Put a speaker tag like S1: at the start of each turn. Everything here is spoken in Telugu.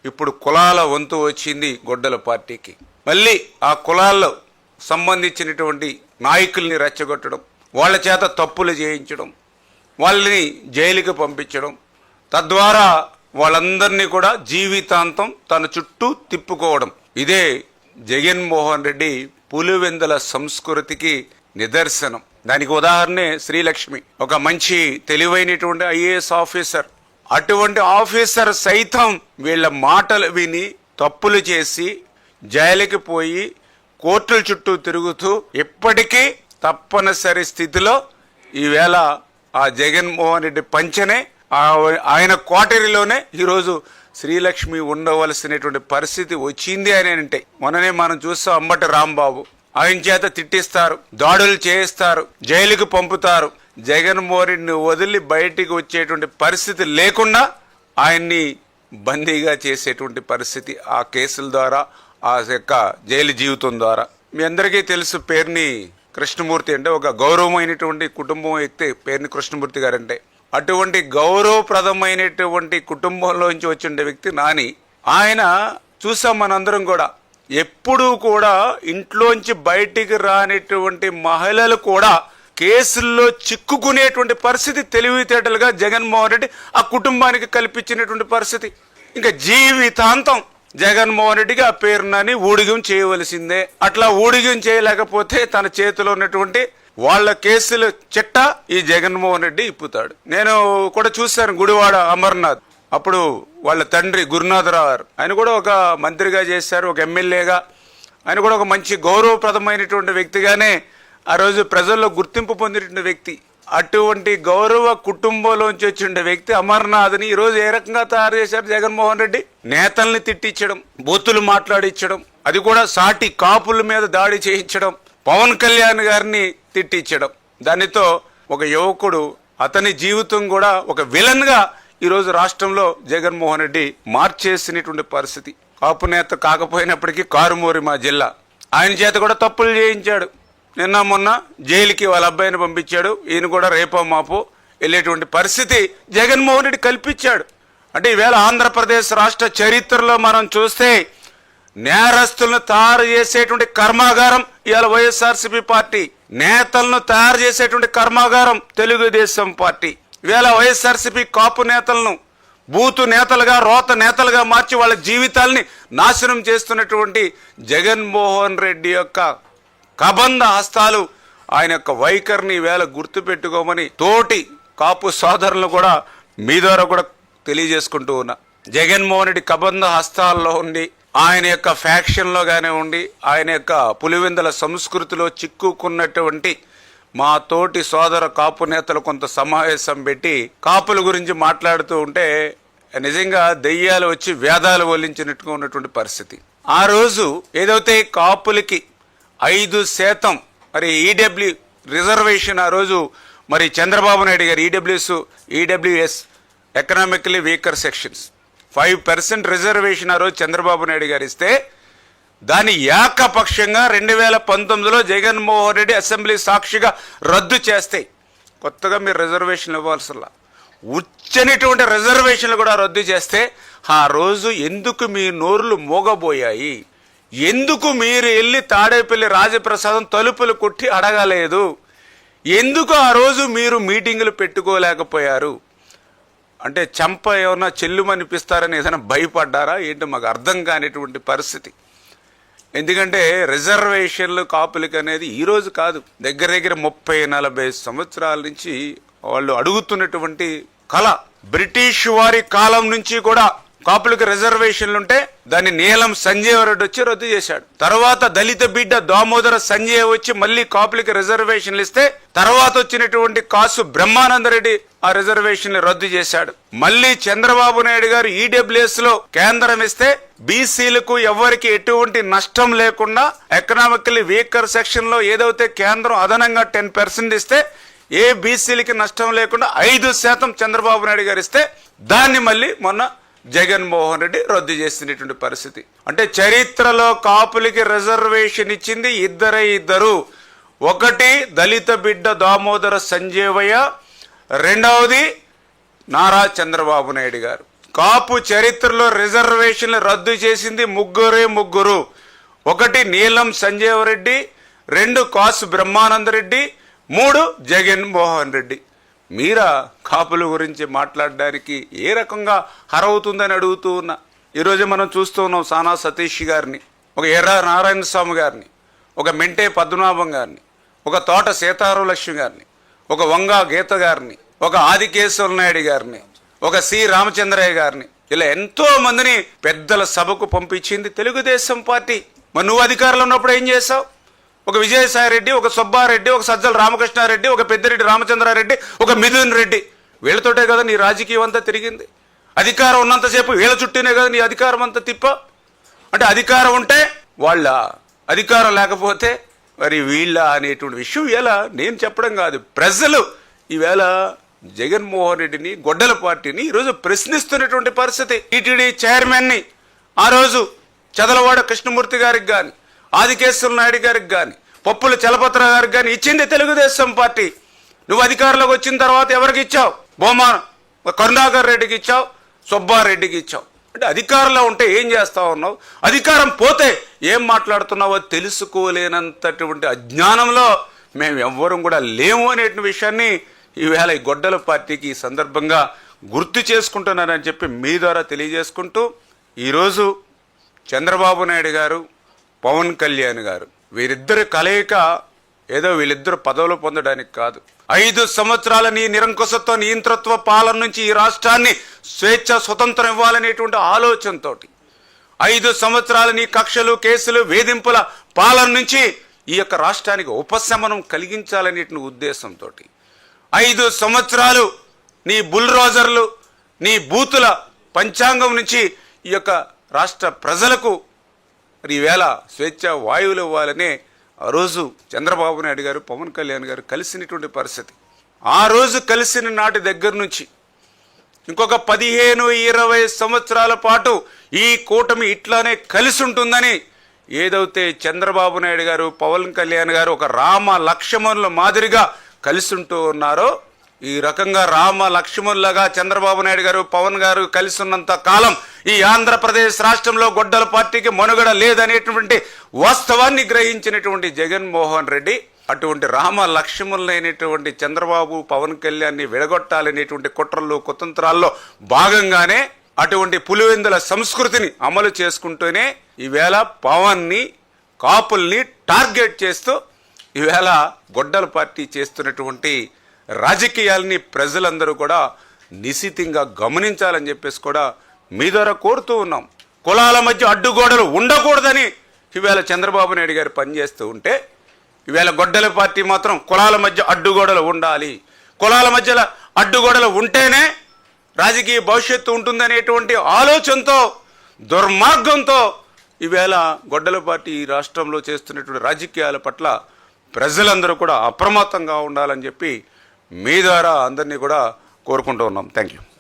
S1: ఇప్పుడు కులాల వంతు వచ్చింది గొడ్డల పార్టీకి. మళ్ళీ ఆ కులాల్లో సంబంధించినటువంటి నాయకుల్ని రెచ్చగొట్టడం, వాళ్ళ చేత తప్పులు చేయించడం, వాళ్ళని జైలుకి పంపించడం, తద్వారా వాళ్ళందరినీ కూడా జీవితాంతం తన చుట్టూ తిప్పుకోవడం. ఇదే జగన్మోహన్ రెడ్డి పులివెందుల సంస్కృతికి నిదర్శనం. దానికి ఉదాహరణే శ్రీలక్ష్మి, ఒక మంచి తెలివైనటువంటి ఐఏఎస్ ఆఫీసర్. అటువంటి ఆఫీసర్ సైతం వీళ్ళ మాటలు విని తప్పులు చేసి జైలుకి పోయి కోర్టుల చుట్టూ తిరుగుతూ ఇప్పటికీ తప్పనిసరి స్థితిలో ఈవేళ ఆ జగన్మోహన్ రెడ్డి పంచనే ఆయన కోటరీలోనే ఈరోజు శ్రీలక్ష్మి ఉండవలసినటువంటి పరిస్థితి వచ్చింది అని అంటే. మొన్ననే మనం చూస్తాం అంబటి రాంబాబు, ఆయన చేత తిట్టిస్తారు, దాడులు చేయిస్తారు, జైలుకు పంపుతారు. జగన్మోహన్ రెడ్డిని వదిలి బయటికి వచ్చేటువంటి పరిస్థితి లేకుండా ఆయన్ని బందీగా చేసేటువంటి పరిస్థితి ఆ కేసుల ద్వారా, ఆ యొక్క జైలు జీవితం ద్వారా. మీ అందరికీ తెలుసు పేర్ని కృష్ణమూర్తి అంటే ఒక గౌరవమైనటువంటి కుటుంబం వ్యక్తి పేర్ని కృష్ణమూర్తి గారంటే. అటువంటి గౌరవప్రదమైనటువంటి కుటుంబంలోంచి వచ్చిన వ్యక్తి నాని. ఆయన చూసాం మనందరం కూడా, ఎప్పుడూ కూడా ఇంట్లోంచి బయటికి రానిటువంటి మహిళలు కూడా కేసుల్లో చిక్కుకునేటువంటి పరిస్థితి తెలివితేటలుగా జగన్మోహన్ రెడ్డి ఆ కుటుంబానికి కల్పించినటువంటి పరిస్థితి. ఇంకా జీవితాంతం జగన్మోహన్ రెడ్డికి ఆ పేరునని ఊడిగం చేయవలసిందే. అట్లా ఊడిగం చేయలేకపోతే తన చేతిలో ఉన్నటువంటి వాళ్ళ కేసుల చిట్ట ఈ జగన్మోహన్ రెడ్డి ఇప్పుతాడు. నేను కూడా చూశాను గుడివాడ అమర్నాథ్, అప్పుడు వాళ్ళ తండ్రి గురునాథరావు గారు, ఆయన కూడా ఒక మంత్రిగా చేశారు, ఒక ఎమ్మెల్యేగా. ఆయన కూడా ఒక మంచి గౌరవప్రదమైనటువంటి వ్యక్తిగానే ఆ రోజు ప్రజల్లో గుర్తింపు పొందిన వ్యక్తి. అటువంటి గౌరవ కుటుంబంలోంచి వచ్చిన వ్యక్తి అమర్నాథ్ని ఈరోజు ఏ రకంగా తయారు చేశారు జగన్మోహన్ రెడ్డి? నేతల్ని తిట్టించడం, బూతులు మాట్లాడించడం, అది కూడా సాటి కాపుల మీద దాడి చేయించడం, పవన్ కళ్యాణ్ గారిని తిట్టించడం. దానితో ఒక యువకుడు, అతని జీవితం కూడా ఒక విలన్ గా ఈరోజు రాష్ట్రంలో జగన్మోహన్ రెడ్డి మార్చేసినటువంటి పరిస్థితి. కాపు నేత కాకపోయినప్పటికీ కారుమూరి మా జిల్లా, ఆయన చేత కూడా తప్పులు చేయించాడు. నిన్న మొన్న జైలుకి వాళ్ళ అబ్బాయిని పంపించాడు. ఈయన కూడా రేపో మాపో వెళ్ళేటువంటి పరిస్థితి జగన్మోహన్ రెడ్డి కల్పించాడు. అంటే ఈవేళ ఆంధ్రప్రదేశ్ రాష్ట్ర చరిత్రలో మనం చూస్తే నేరస్తులను తయారు చేసేటువంటి కర్మాగారం ఇవాళ వైఎస్ఆర్సీపీ పార్టీ, నేతలను తయారు చేసేటువంటి కర్మాగారం తెలుగుదేశం పార్టీ. ఇవాళ వైఎస్ఆర్సీపీ కాపు నేతలను బూతు నేతలుగా, రోత నేతలుగా మార్చి వాళ్ళ జీవితాల్ని నాశనం చేస్తున్నటువంటి జగన్మోహన్ రెడ్డి యొక్క కబంధ హస్తాలు, ఆయన యొక్క వైఖరిని వేళ గుర్తుపెట్టుకోమని తోటి కాపు సోదరులను కూడా మీ ద్వారా కూడా తెలియజేసుకుంటూ ఉన్నా. జగన్మోహన్ రెడ్డి కబంధ హస్తాల్లో ఉండి, ఆయన యొక్క ఫ్యాక్షన్లో గానే ఉండి, ఆయన యొక్క పులివెందుల సంస్కృతిలో చిక్కుకున్నటువంటి మా తోటి సోదర కాపు నేతలు కొంత సమావేశం పెట్టి కాపుల గురించి మాట్లాడుతూ ఉంటే నిజంగా దెయ్యాలు వచ్చి వేదాలు వల్లించినట్టుగా ఉన్నటువంటి పరిస్థితి. ఆ రోజు ఏదైతే కాపులకి 5% మరి ఈడబ్ల్యూ రిజర్వేషన్ ఆ రోజు మరి చంద్రబాబు నాయుడు గారు EWS economically weaker sections 5% reservation ఆ రోజు చంద్రబాబు నాయుడు గారు ఇస్తే దాన్ని ఏకపక్షంగా 2019లో జగన్మోహన్ రెడ్డి అసెంబ్లీ సాక్షిగా రద్దు చేస్తే, కొత్తగా మీరు రిజర్వేషన్లు ఇవ్వాల్సల్లా ఉచ్చనిటువంటి రిజర్వేషన్లు కూడా రద్దు చేస్తే ఆ రోజు ఎందుకు మీ నోర్లు మోగబోయాయి? ఎందుకు మీరు వెళ్ళి తాడేపల్లి రాజప్రసాదం తలుపులు కొట్టి అడగలేదు? ఎందుకు ఆ రోజు మీరు మీటింగులు పెట్టుకోలేకపోయారు? అంటే చంప ఏమన్నా చెల్లుమనిపిస్తారని ఏదైనా భయపడ్డారా ఏంటో మాకు అర్థం కానిటువంటి పరిస్థితి. ఎందుకంటే రిజర్వేషన్లు కాపులకి అనేది ఈరోజు కాదు, దగ్గర దగ్గర 30-40 సంవత్సరాల నుంచి వాళ్ళు అడుగుతున్నటువంటి కళ. బ్రిటిష్ వారి కాలం నుంచి కూడా కాపులకు రిజర్వేషన్లు ఉంటే దాన్ని నీలం సంజయ్ రెడ్డి వచ్చి రద్దు చేశాడు. తర్వాత దళిత బిడ్డ దామోదర సంజయ్ వచ్చి మళ్ళీ కాపులకి రిజర్వేషన్లు ఇస్తే తర్వాత వచ్చినటువంటి కాసు బ్రహ్మానందరెడ్డి ఆ రిజర్వేషన్లు రద్దు చేశాడు. మళ్ళీ చంద్రబాబు నాయుడు గారు ఈడబ్ల్యూఎస్ లో కేంద్రం ఇస్తే బీసీలకు ఎవరికి ఎటువంటి నష్టం లేకుండా ఎకనామికల్లీ వీకర్ సెక్షన్ లో ఏదైతే కేంద్రం అదనంగా 10% ఇస్తే ఏ బీసీలకి నష్టం లేకుండా 5% చంద్రబాబు నాయుడు గారు ఇస్తే దాన్ని మళ్ళీ మొన్న జగన్మోహన్ రెడ్డి రద్దు చేసినటువంటి పరిస్థితి. అంటే చరిత్రలో కాపులకి రిజర్వేషన్ ఇచ్చింది ఇద్దరు. ఒకటి దళిత బిడ్డ దామోదర సంజీవయ్య, రెండవది నారా చంద్రబాబు నాయుడు గారు. కాపు చరిత్రలో రిజర్వేషన్లు రద్దు చేసింది ముగ్గురు. ఒకటి నీలం సంజీవరెడ్డి, 2 కాసు బ్రహ్మానందరెడ్డి, 3 జగన్మోహన్ రెడ్డి. మీరా కాపుల గురించి మాట్లాడడానికి ఏ రకంగా హరవుతుందని అడుగుతూ ఉన్నా. ఈరోజు మనం చూస్తూ ఉన్నాం సానా సతీష్ గారిని, ఒక ఎర్ర నారాయణ స్వామి గారిని, ఒక మెంటే పద్మనాభం గారిని, ఒక తోట సీతారామలక్ష్మి గారిని, ఒక వంగా గీత గారిని, ఒక ఆదికేశవ నాయుడు గారిని, ఒక సి రామచంద్రయ్య గారిని, ఇలా ఎంతో మందిని పెద్దల సభకు పంపించింది తెలుగుదేశం పార్టీ. మరి నువ్వు అధికారంలో ఉన్నప్పుడు ఏం చేశావు? ఒక విజయసాయి రెడ్డి, ఒక సుబ్బారెడ్డి, ఒక సజ్జల రామకృష్ణారెడ్డి, ఒక పెద్దిరెడ్డి రామచంద్రారెడ్డి, ఒక మిథున్ రెడ్డి, వీళ్ళతోటే కదా నీ రాజకీయం అంతా తిరిగింది. అధికారం ఉన్నంతసేపు వీళ్ళ చుట్టూనే కదా నీ అధికారం అంతా తిప్ప. అంటే అధికారం ఉంటే వాళ్ళ, అధికారం లేకపోతే మరి వీళ్ళ అనేటువంటి విషయం ఇలా నేను చెప్పడం కాదు. ప్రజలు ఈవేళ జగన్మోహన్ రెడ్డిని, గొడ్డల పార్టీని ఈరోజు ప్రశ్నిస్తున్నటువంటి పరిస్థితి. టీటీడీ చైర్మన్ని ఆ రోజు చదలవాడ కృష్ణమూర్తి గారికి కానీ, ఆదికేశవ నాయుడు గారికి కానీ, పప్పుల చలపత్ర గారికి కానీ ఇచ్చింది తెలుగుదేశం పార్టీ. నువ్వు అధికారంలోకి వచ్చిన తర్వాత ఎవరికి ఇచ్చావు? బొమ్మ కరుణాకర్ రెడ్డికి ఇచ్చావు, సుబ్బారెడ్డికి ఇచ్చావు. అంటే అధికారంలో ఉంటే ఏం చేస్తా ఉన్నావు? అధికారం పోతే ఏం మాట్లాడుతున్నావో తెలుసుకోలేనంతటువంటి అజ్ఞానంలో మేము ఎవ్వరం కూడా లేము అనే విషయాన్ని ఈవేళ ఈ గొడ్డల పార్టీకి ఈ సందర్భంగా గుర్తు చేసుకుంటున్నారని చెప్పి మీ ద్వారా తెలియజేసుకుంటూ, ఈరోజు చంద్రబాబు నాయుడు గారు, పవన్ కళ్యాణ్ గారు వీరిద్దరి కలయిక ఏదో వీళ్ళిద్దరు పదవులు పొందడానికి కాదు. 5 సంవత్సరాల నీ నిరంకుశత్వ నియంతృత్వ పాలన నుంచి ఈ రాష్ట్రాన్ని స్వేచ్ఛ స్వతంత్రం ఇవ్వాలనేటువంటి ఆలోచనతో, 5 సంవత్సరాల నీ కక్షలు, కేసులు, వేధింపుల పాలన నుంచి ఈ యొక్క రాష్ట్రానికి ఉపశమనం కలిగించాలనే ఉద్దేశంతో, 5 సంవత్సరాలు నీ బుల్రోజర్లు, నీ బూతుల పంచాంగం నుంచి ఈ యొక్క రాష్ట్ర ప్రజలకు ఈవేళ స్వేచ్ఛ వాయువులు ఇవ్వాలనే ఆ రోజు చంద్రబాబు నాయుడు గారు, పవన్ కళ్యాణ్ గారు కలిసినటువంటి పరిస్థితి. ఆ రోజు కలిసిన నాటి దగ్గర నుంచి ఇంకొక 15-20 సంవత్సరాల పాటు ఈ కూటమి ఇట్లానే కలిసి ఉంటుందని ఏదైతే చంద్రబాబు నాయుడు గారు, పవన్ కళ్యాణ్ గారు ఒక రామ లక్ష్మణుల మాదిరిగా కలిసి ఉంటూ ఉన్నారో, ఈ రకంగా రామ లక్ష్మణులుగా చంద్రబాబు నాయుడు గారు, పవన్ గారు కలిసి ఉన్నంత కాలం ఈ ఆంధ్రప్రదేశ్ రాష్ట్రంలో గొడ్డల పార్టీకి మనుగడ లేదనేటువంటి వాస్తవాన్ని గ్రహించినటువంటి జగన్మోహన్ రెడ్డి అటువంటి రామ లక్ష్మణులైనటువంటి చంద్రబాబు, పవన్ కళ్యాణ్ని విడగొట్టాలనేటువంటి కుట్రల్లో, కుతంత్రాల్లో భాగంగానే అటువంటి పులివెందుల సంస్కృతిని అమలు చేసుకుంటూనే ఈవేళ పవన్ని, కాపుల్ని టార్గెట్ చేస్తూ ఈవేళ గొడ్డల పార్టీ చేస్తున్నటువంటి రాజకీయాలని ప్రజలందరూ కూడా నిశితంగా గమనించాలని చెప్పేసి కూడా మీ ద్వారా కోరుతూ ఉన్నాం. కులాల మధ్య అడ్డుగోడలు ఉండకూడదని ఈవేళ చంద్రబాబు నాయుడు గారు పనిచేస్తూ ఉంటే, ఈవేళ గొడ్డల పార్టీ మాత్రం కులాల మధ్య అడ్డుగోడలు ఉండాలి, కులాల మధ్యలో అడ్డుగోడలు ఉంటేనే రాజకీయ భవిష్యత్తు ఉంటుందనేటువంటి ఆలోచనతో, దుర్మార్గంతో ఈవేళ గొడ్డల పార్టీ ఈ రాష్ట్రంలో చేస్తున్నటువంటి రాజకీయాల పట్ల ప్రజలందరూ కూడా అప్రమత్తంగా ఉండాలని చెప్పి మీ ద్వారా అందరినీ కూడా కోరుకుంటూ ఉన్నాం. Thank you.